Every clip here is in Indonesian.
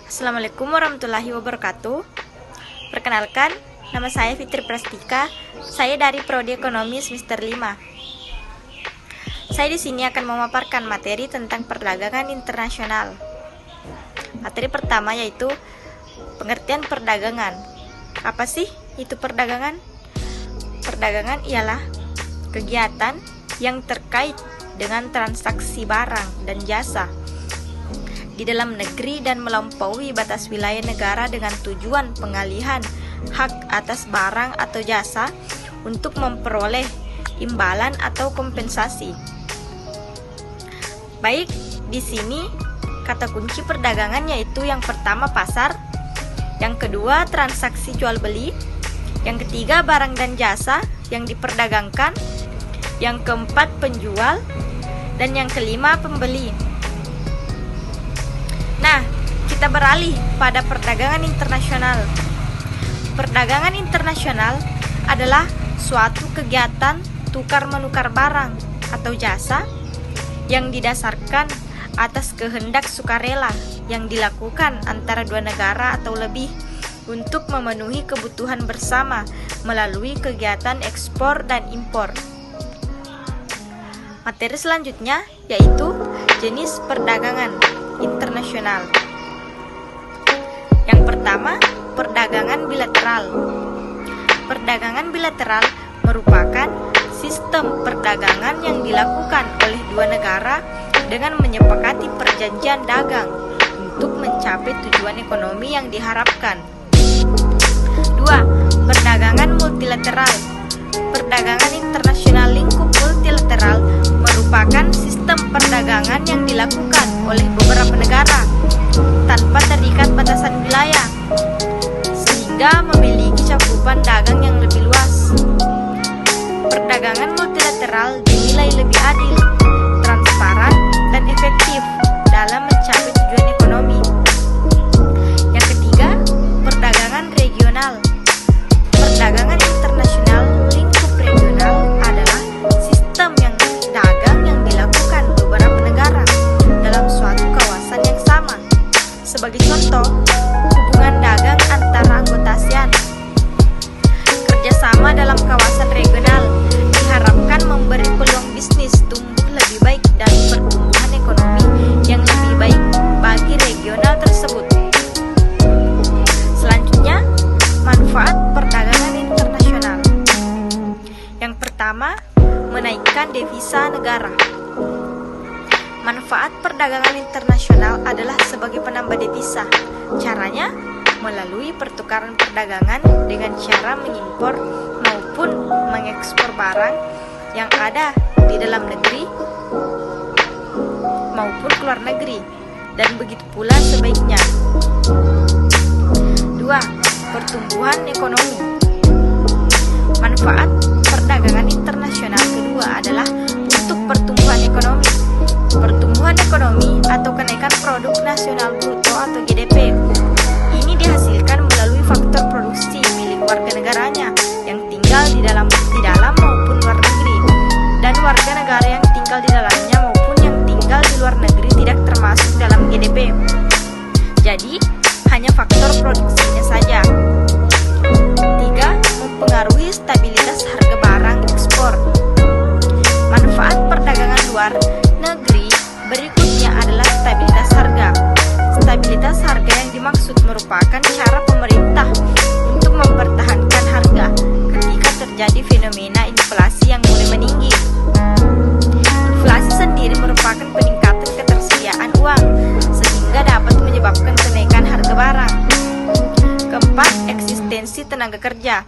Assalamualaikum warahmatullahi wabarakatuh. Perkenalkan, nama saya Fitri Prastika. Saya dari Prodi Ekonomi semester 5. Saya di sini akan memaparkan materi tentang perdagangan internasional. Materi pertama yaitu pengertian perdagangan. Apa sih itu perdagangan? Perdagangan ialah kegiatan yang terkait dengan transaksi barang dan jasa di dalam negeri dan melampaui batas wilayah negara dengan tujuan pengalihan hak atas barang atau jasa untuk memperoleh imbalan atau kompensasi. Baik, di sini kata kunci perdagangan yaitu yang pertama pasar, yang kedua transaksi jual beli, yang ketiga barang dan jasa yang diperdagangkan, yang keempat penjual, dan yang kelima pembeli. Nah, kita beralih pada perdagangan internasional. Perdagangan internasional adalah suatu kegiatan tukar-menukar barang atau jasa yang didasarkan atas kehendak sukarela yang dilakukan antara dua negara atau lebih untuk memenuhi kebutuhan bersama melalui kegiatan ekspor dan impor. Materi selanjutnya yaitu jenis perdagangan internasional. Yang pertama, perdagangan bilateral. Perdagangan bilateral merupakan sistem perdagangan yang dilakukan oleh dua negara dengan menyepakati perjanjian dagang untuk mencapai tujuan ekonomi yang diharapkan. 2. Perdagangan multilateral. Perdagangan internasional lingkup multilateral merupakan sistem perdagangan yang dilakukan oleh beberapa negara tanpa terikat batasan wilayah, sehingga memiliki cakupan dagang yang lebih luas. Perdagangan multilateral dinilai lebih adil, transparan, dan efektif dalam mencapai tujuan ekonomi. Yang ketiga, perdagangan regional. Perdagangan internasional lingkup regional adalah sistem dagang yang dilakukan beberapa negara dalam suatu kawasan yang sama. Sebagai contoh, hubungan dagang antara anggota ASEAN. Kerjasama dalam kawasan regional diharapkan memberi peluang bisnis tumbuh lebih baik dan pertumbuhan ekonomi yang lebih baik bagi regional tersebut. Selanjutnya, manfaat perdagangan internasional. Yang pertama, menaikkan devisa negara. Manfaat perdagangan internasional adalah sebagai penambah devisa. Caranya melalui pertukaran perdagangan dengan cara mengimpor maupun mengekspor barang yang ada di dalam negeri maupun keluar negeri, dan begitu pula sebaiknya. 2. Pertumbuhan ekonomi. Manfaat perdagangan internasional kedua adalah untuk pertumbuhan ekonomi. Pertumbuhan ekonomi atau kenaikan produk nasional bruto atau GDP ini dihasilkan melalui faktor produksi milik warga negaranya yang tinggal di dalam maupun luar negeri, dan warga negara yang tinggal di dalamnya maupun yang tinggal di luar negeri tidak termasuk dalam GDP. Jadi, hanya faktor produksinya saja. 3. Mempengaruhi stabilitas harga barang ekspor. Manfaat perdagangan luar negeri berikutnya adalah stabilitas harga. Stabilitas harga yang dimaksud merupakan cara pemerintah untuk mempertahankan harga ketika terjadi fenomena inflasi yang mulai meninggi. Inflasi sendiri merupakan peningkatan ketersediaan uang sehingga dapat menyebabkan kenaikan harga barang. Keempat, eksistensi tenaga kerja.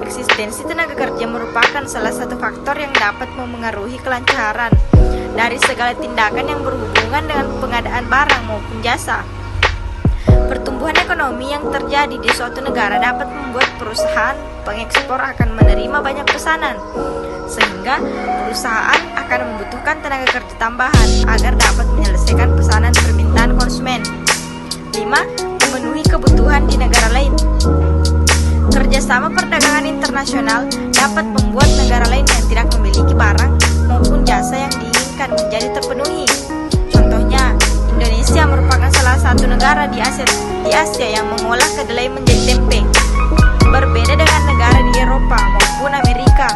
Eksistensi tenaga kerja merupakan salah satu faktor yang dapat memengaruhi kelancaran dari segala tindakan yang berhubungan dengan pengadaan barang maupun jasa. Pertumbuhan ekonomi yang terjadi di suatu negara dapat membuat perusahaan pengekspor akan menerima banyak pesanan, sehingga perusahaan akan membutuhkan tenaga kerja tambahan agar dapat menyelesaikan pesanan permintaan konsumen. 5. Memenuhi kebutuhan di negara lain. Kerjasama perdagangan internasional dapat membuat negara lain yang tidak memiliki barang maupun jasa yang diinginkan menjadi terpenuhi. Contohnya, Indonesia merupakan salah satu negara di Asia Asia yang mengolah kedelai menjadi tempe, berbeda dengan negara di Eropa maupun Amerika.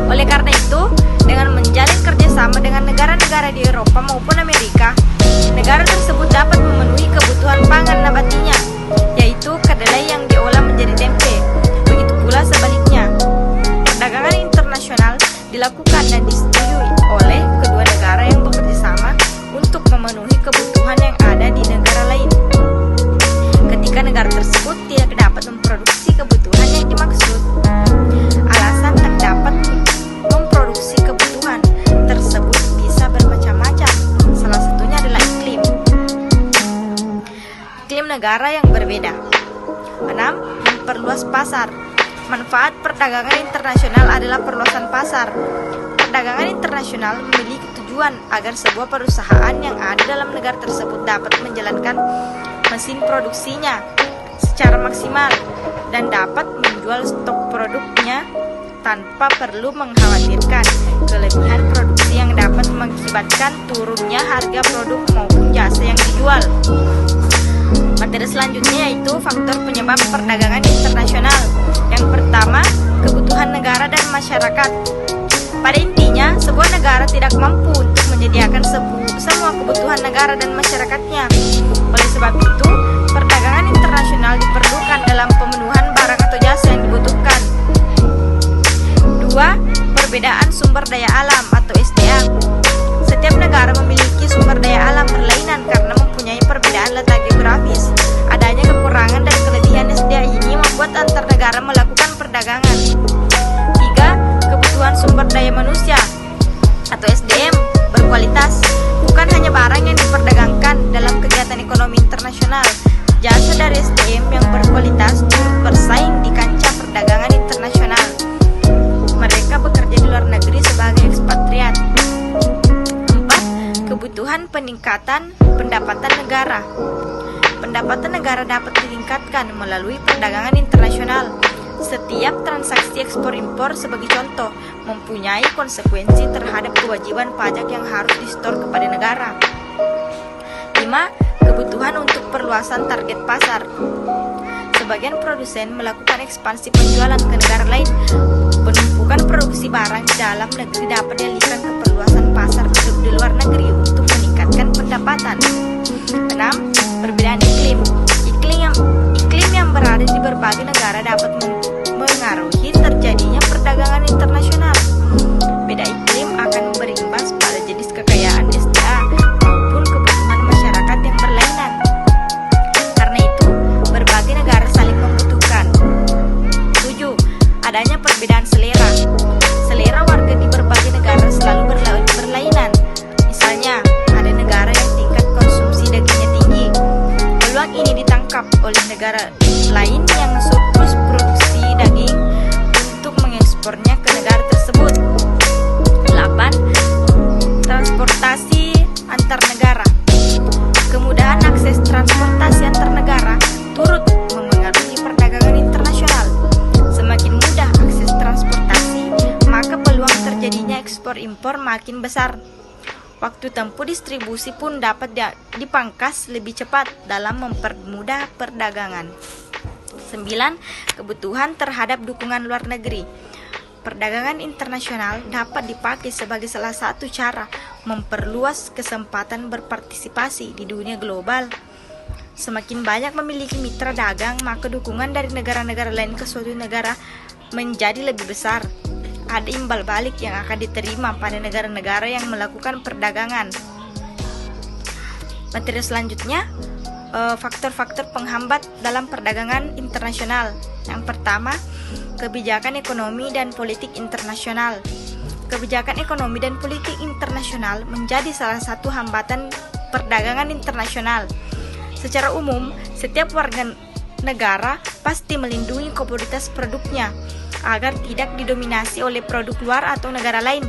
Oleh karena itu, dengan menjalin kerjasama dengan negara-negara di Eropa maupun Amerika, negara tersebut dapat memenuhi kebutuhan pangan nabatinya, yaitu kedelai yang diolah menjadi tempe. Begitu pula sebaliknya, perdagangan internasional dilakukan dan disetujui oleh kedua negara yang bekerjasama untuk memenuhi kebutuhan yang ada di negara lain. Ketika negara tersebut tidak dapat memproduksi kebutuhan yang dimaksud, alasan tak dapat memproduksi kebutuhan tersebut bisa bermacam-macam. Salah satunya adalah iklim negara yang berbeda. 6. Memperluas pasar. Manfaat perdagangan internasional adalah perluasan pasar. Perdagangan internasional memiliki tujuan agar sebuah perusahaan yang ada dalam negara tersebut dapat menjalankan mesin produksinya secara maksimal dan dapat menjual stok produknya tanpa perlu mengkhawatirkan kelebihan produksi yang dapat mengakibatkan turunnya harga produk maupun jasa yang dijual. Materi selanjutnya yaitu faktor penyebab perdagangan internasional. Yang pertama, kebutuhan negara dan masyarakat. Pada intinya, sebuah negara tidak mampu untuk menyediakan semua kebutuhan negara dan masyarakatnya. Oleh sebab itu, perdagangan internasional diperlukan dalam pemenuhan barang atau jasa yang dibutuhkan. 2. Perbedaan sumber daya alam atau SDA. Setiap negara memiliki sumber daya alam berlainan karena mempunyai perbedaan letak geografis. Adanya kekurangan dan kelebihan SDA ini membuat antar negara melakukan perdagangan. 3. Kebutuhan sumber daya manusia atau SDM berkualitas. Bukan hanya barang yang diperdagangkan dalam kegiatan ekonomi internasional, jasa dari SDM yang berkualitas turut bersaing di kancah perdagangan internasional. Mereka bekerja di luar negeri sebagai ekspatriat. 4. Kebutuhan peningkatan pendapatan negara. Pendapatan negara dapat ditingkatkan melalui perdagangan internasional. Setiap transaksi ekspor-impor sebagai contoh mempunyai konsekuensi terhadap kewajiban pajak yang harus disetor kepada negara. 5. Kebutuhan untuk perluasan target pasar. Sebagian produsen melakukan ekspansi penjualan ke negara lain. Penumpukan produksi barang di dalam negeri dapat dialihkan ke perluasan pasar di luar negeri untuk meningkatkan pendapatan. 6. Perbedaan iklim. Iklim yang berada di berbagai negara dapat mengaruhi terjadinya perdagangan internasional. Beda iklim akan berimbas pada jenis kekayaan SDA maupun kebutuhan masyarakat yang berlainan. Karena itu, berbagai negara saling membutuhkan. 7. Adanya perbedaan selera. Selera warga di berbagai negara selalu berlainan. Misalnya, ada negara yang tingkat konsumsi dagingnya tinggi. Peluang ini ditangkap oleh negara lain yang surplus produksi daging untuk mengekspornya ke negara tersebut. 8. Transportasi antar negara. Kemudahan akses transportasi antar negara turut memengaruhi perdagangan internasional. Semakin mudah akses transportasi, maka peluang terjadinya ekspor-impor makin besar. Waktu tempuh distribusi pun dapat dipangkas lebih cepat dalam mempermudah perdagangan. 9. Kebutuhan terhadap dukungan luar negeri. Perdagangan internasional dapat dipakai sebagai salah satu cara memperluas kesempatan berpartisipasi di dunia global. Semakin banyak memiliki mitra dagang, maka dukungan dari negara-negara lain ke suatu negara menjadi lebih besar. Ada imbal balik yang akan diterima pada negara-negara yang melakukan perdagangan. Materi selanjutnya, faktor-faktor penghambat dalam perdagangan internasional. Yang pertama, kebijakan ekonomi dan politik internasional. Kebijakan ekonomi dan politik internasional menjadi salah satu hambatan perdagangan internasional. Secara umum, setiap warga negara pasti melindungi komoditas produknya agar tidak didominasi oleh produk luar atau negara lain.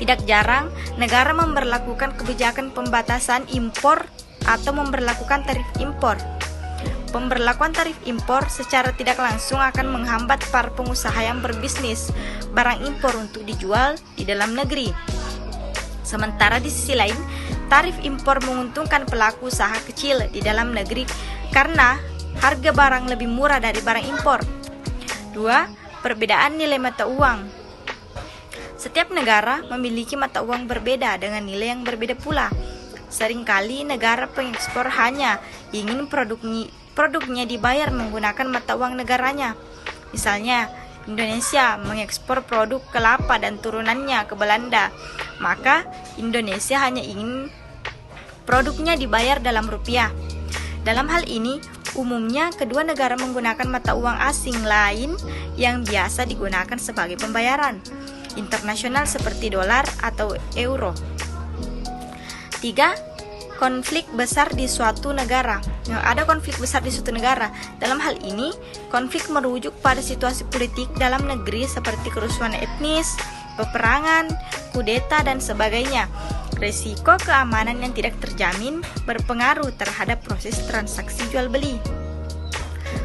Tidak jarang, negara memberlakukan kebijakan pembatasan impor atau memberlakukan tarif impor. Pemberlakuan tarif impor secara tidak langsung akan menghambat para pengusaha yang berbisnis barang impor untuk dijual di dalam negeri. Sementara di sisi lain, Tarif impor menguntungkan pelaku usaha kecil di dalam negeri karena harga barang lebih murah dari barang impor. 2. Perbedaan nilai mata uang. Setiap negara memiliki mata uang berbeda dengan nilai yang berbeda pula. Seringkali negara pengekspor hanya ingin produknya dibayar menggunakan mata uang negaranya. Misalnya, Indonesia mengekspor produk kelapa dan turunannya ke Belanda, maka Indonesia hanya ingin produknya dibayar dalam rupiah. Dalam hal ini, umumnya kedua negara menggunakan mata uang asing lain yang biasa digunakan sebagai pembayaran internasional seperti dolar atau euro. 3. Konflik besar di suatu negara. Ada konflik besar di suatu negara. Dalam hal ini, konflik merujuk pada situasi politik dalam negeri seperti kerusuhan etnis, peperangan, kudeta, dan sebagainya. Risiko keamanan yang tidak terjamin berpengaruh terhadap proses transaksi jual beli.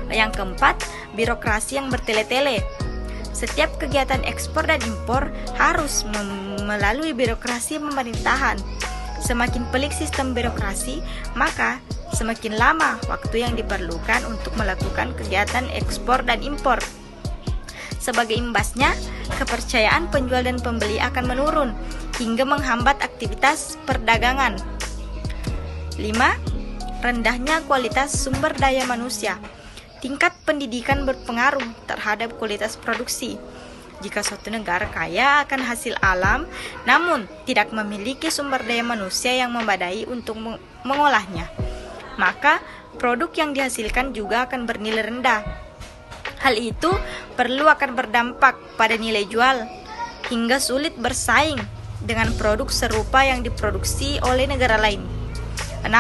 Yang keempat, birokrasi yang bertele-tele. Setiap kegiatan ekspor dan impor harus melalui birokrasi pemerintahan. Semakin pelik sistem birokrasi, maka semakin lama waktu yang diperlukan untuk melakukan kegiatan ekspor dan impor. Sebagai imbasnya, kepercayaan penjual dan pembeli akan menurun hingga menghambat aktivitas perdagangan. 5. Rendahnya kualitas sumber daya manusia. Tingkat pendidikan berpengaruh terhadap kualitas produksi. Jika suatu negara kaya akan hasil alam, namun tidak memiliki sumber daya manusia yang memadai untuk mengolahnya, maka produk yang dihasilkan juga akan bernilai rendah. Hal itu perlu akan berdampak pada nilai jual, hingga sulit bersaing dengan produk serupa yang diproduksi oleh negara lain. 6.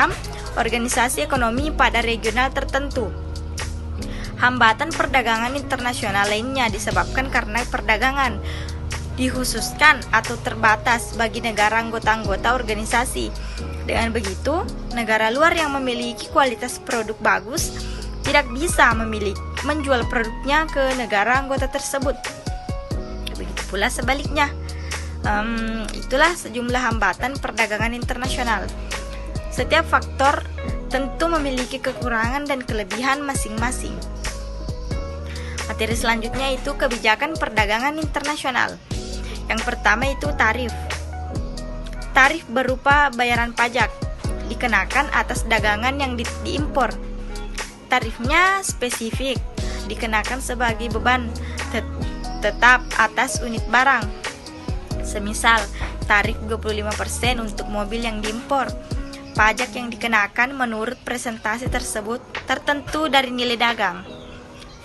Organisasi ekonomi pada regional tertentu. Hambatan perdagangan internasional lainnya disebabkan karena perdagangan dikhususkan atau terbatas bagi negara anggota-anggota organisasi. Dengan begitu, negara luar yang memiliki kualitas produk bagus tidak bisa menjual produknya ke negara anggota tersebut. Begitu pula sebaliknya. Itulah sejumlah hambatan perdagangan internasional. Setiap faktor tentu memiliki kekurangan dan kelebihan masing-masing. Materi selanjutnya itu kebijakan perdagangan internasional. Yang pertama itu tarif. Tarif berupa bayaran pajak dikenakan atas dagangan yang diimpor. Tarifnya spesifik, dikenakan sebagai beban tetap atas unit barang. Semisal, tarif 25% untuk mobil yang diimpor. Pajak yang dikenakan menurut presentasi tersebut tertentu dari nilai dagang.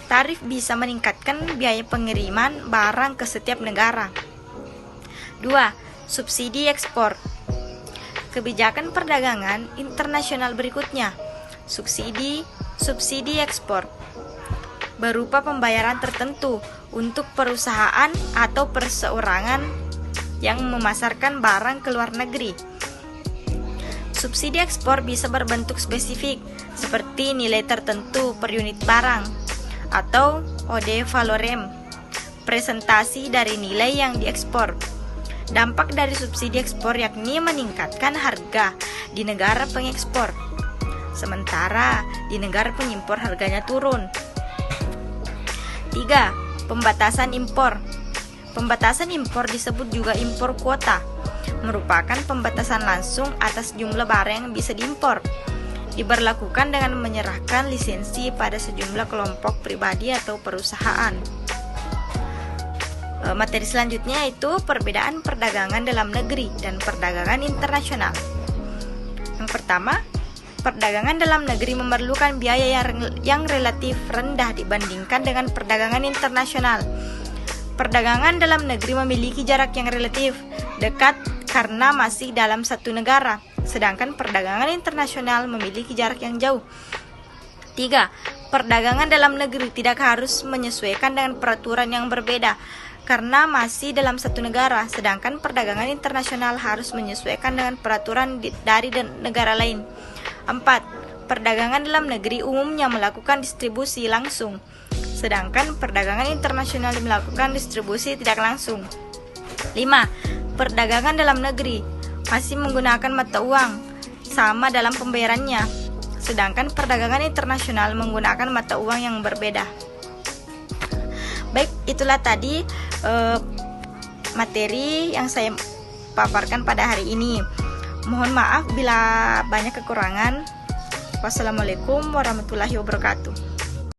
Tarif bisa meningkatkan biaya pengiriman barang ke setiap negara. 2. Subsidi ekspor. Kebijakan perdagangan internasional berikutnya. Subsidi ekspor berupa pembayaran tertentu untuk perusahaan atau perseorangan yang memasarkan barang ke luar negeri. Subsidi ekspor bisa berbentuk spesifik seperti nilai tertentu per unit barang atau ode valorem, presentasi dari nilai yang diekspor. Dampak dari subsidi ekspor yakni meningkatkan harga di negara pengekspor, sementara di negara pengimpor harganya turun. 3. Pembatasan impor. Pembatasan impor disebut juga impor kuota, merupakan pembatasan langsung atas jumlah barang yang bisa diimpor. Diberlakukan dengan menyerahkan lisensi pada sejumlah kelompok pribadi atau perusahaan. Materi selanjutnya itu perbedaan perdagangan dalam negeri dan perdagangan internasional. Yang pertama, perdagangan dalam negeri memerlukan biaya yang relatif rendah dibandingkan dengan perdagangan internasional. Perdagangan dalam negeri memiliki jarak yang relatif dekat karena masih dalam satu negara, sedangkan perdagangan internasional memiliki jarak yang jauh. 3. Perdagangan dalam negeri tidak harus menyesuaikan dengan peraturan yang berbeda karena masih dalam satu negara, sedangkan perdagangan internasional harus menyesuaikan dengan peraturan dari negara lain. 4. Perdagangan dalam negeri umumnya melakukan distribusi langsung, sedangkan perdagangan internasional melakukan distribusi tidak langsung. 5. Perdagangan dalam negeri masih menggunakan mata uang sama dalam pembayarannya, sedangkan perdagangan internasional menggunakan mata uang yang berbeda. Baik, itulah tadi materi yang saya paparkan pada hari ini. Mohon maaf bila banyak kekurangan. Wassalamualaikum warahmatullahi wabarakatuh.